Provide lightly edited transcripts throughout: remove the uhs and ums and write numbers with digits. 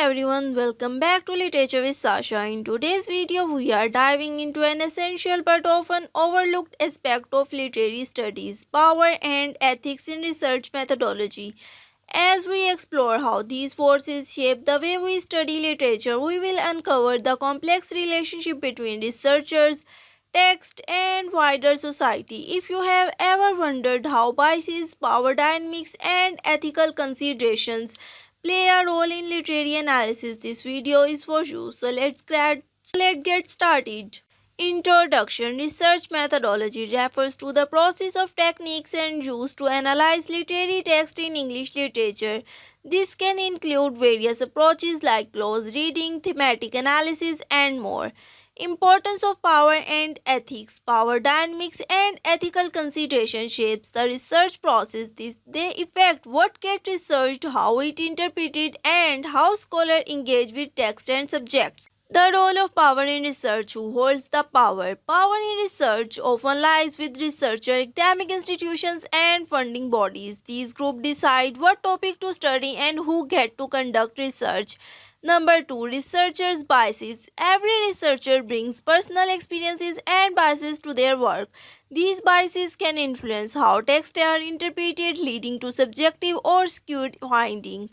everyone, welcome back to Literature with Sasha. In today's video, we are diving into an essential but often overlooked aspect of literary studies: power and ethics in research methodology. As we explore how these forces shape the way we study literature, we will uncover the complex relationship between researchers, text, and wider society. If you have ever wondered how biases, power dynamics, and ethical considerations play a role in literary analysis, this video is for you. Let's get started. Introduction. Research methodology refers to the process of techniques and used to analyze literary text in English literature. This can include various approaches like close reading, thematic analysis, and more. Importance of power and ethics. Power dynamics and ethical consideration shapes the research process. They affect what gets researched, how it interpreted, and how scholars engage with text and subjects. The role of power in research. Who holds the power? Power in research often lies with researcher, academic institutions, and funding bodies. These groups decide what topic to study and who get to conduct research. Number 2. Researchers' biases. Every researcher brings personal experiences and biases to their work. These biases can influence how texts are interpreted, leading to subjective or skewed findings.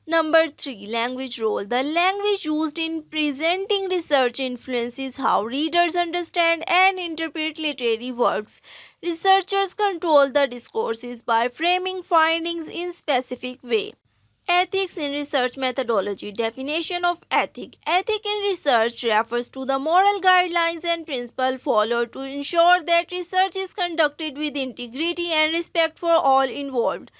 Number 3. Language role. The language used in presenting research influences how readers understand and interpret literary works. Researchers control the discourses by framing findings in specific way. Ethics in research methodology. Definition of ethic. Ethic in research refers to the moral guidelines and principles followed to ensure that research is conducted with integrity and respect for all involved.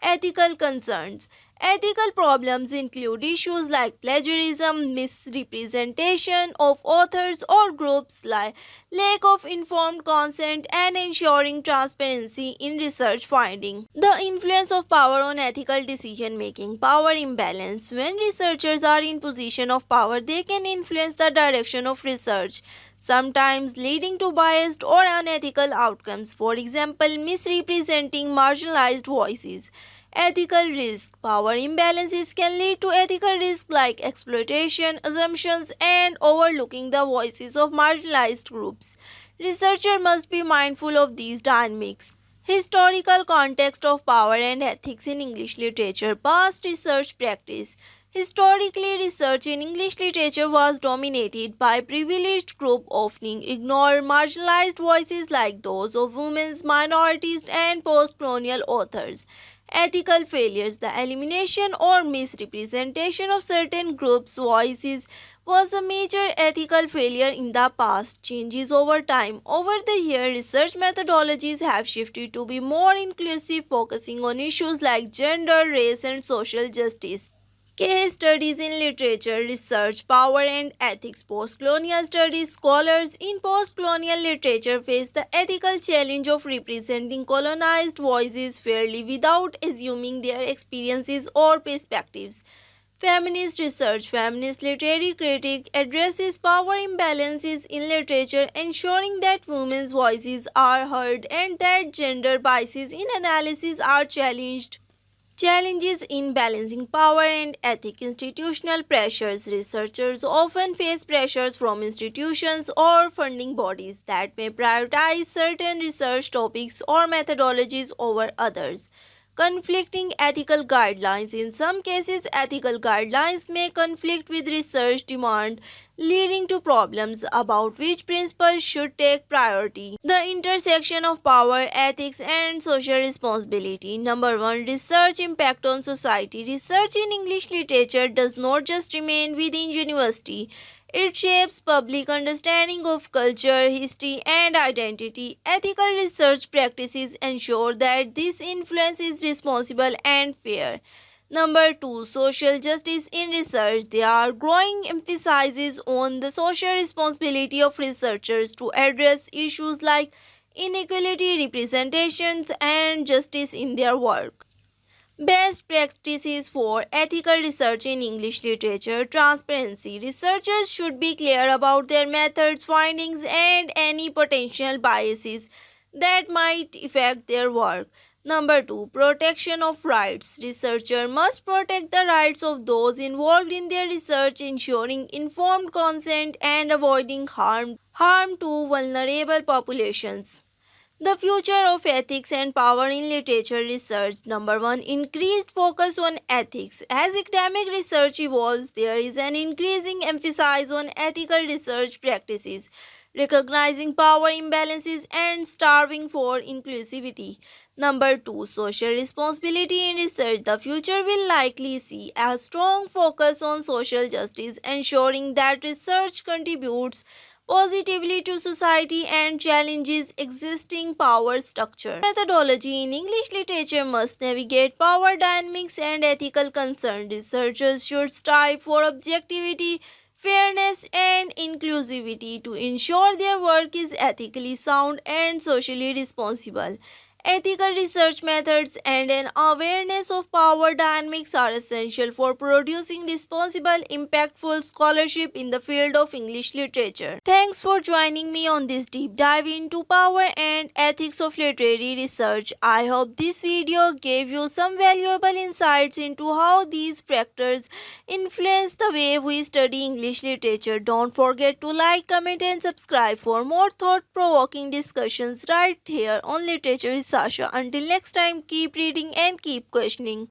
Ethical concerns. Ethical problems include issues like plagiarism, misrepresentation of authors or groups, lack of informed consent, and ensuring transparency in research finding. The influence of power on ethical decision making. Power imbalance. When researchers are in position of power, they can influence the direction of research, sometimes leading to biased or unethical outcomes. For example, misrepresenting marginalized voices. Ethical risk. Power imbalances can lead to ethical risks like exploitation, assumptions, and overlooking the voices of marginalized groups. Researchers must be mindful of these dynamics. Historical context of power and ethics in English literature. Past research practice. Historically, research in English literature was dominated by privileged groups, often ignored marginalized voices like those of women, minorities, and post-colonial authors. Ethical failures. The elimination or misrepresentation of certain groups' voices was a major ethical failure in the past. Changes over time. Over the years, research methodologies have shifted to be more inclusive, focusing on issues like gender, race, and social justice. Case studies in literature, research, power, and ethics. Post-colonial studies. Scholars in post-colonial literature face the ethical challenge of representing colonized voices fairly without assuming their experiences or perspectives. Feminist research. Feminist literary critique addresses power imbalances in literature, ensuring that women's voices are heard and that gender biases in analysis are challenged. Challenges in balancing power and ethics. Institutional pressures. Researchers often face pressures from institutions or funding bodies that may prioritize certain research topics or methodologies over others. Conflicting ethical guidelines. In some cases, ethical guidelines may conflict with research demand, leading to problems about which principles should take priority. The intersection of power, ethics, and social responsibility. Number 1. Research impact on society. Research in English literature does not just remain within university. It shapes public understanding of culture, history, and identity. Ethical research practices ensure that this influence is responsible and fair. Number 2. Social justice in research. There are growing emphasis on the social responsibility of researchers to address issues like inequality, representations, and justice in their work. Best practices for ethical research in English literature. Transparency. Researchers should be clear about their methods, findings, and any potential biases that might affect their work. Number 2. Protection of rights. Researcher must protect the rights of those involved in their research, ensuring informed consent and avoiding harm to vulnerable populations. The future of ethics and power in literature research. Number 1. Increased focus on ethics. As academic research evolves, there is an increasing emphasis on ethical research practices, recognizing power imbalances and striving for inclusivity. Number 2. Social responsibility in research. The future will likely see a strong focus on social justice, ensuring that research contributes positively to society and challenges existing power structure. Methodology in English literature must navigate power dynamics and ethical concerns. Researchers should strive for objectivity, fairness, and inclusivity to ensure their work is ethically sound and socially responsible. Ethical research methods and an awareness of power dynamics are essential for producing responsible, impactful scholarship in the field of English literature. Thanks for joining me on this deep dive into power and ethics of literary research. I hope this video gave you some valuable insights into how these factors influence the way we study English literature. Don't forget to like, comment, and subscribe for more thought provoking discussions right here on Literature with Sasha. Until next time, keep reading and keep questioning.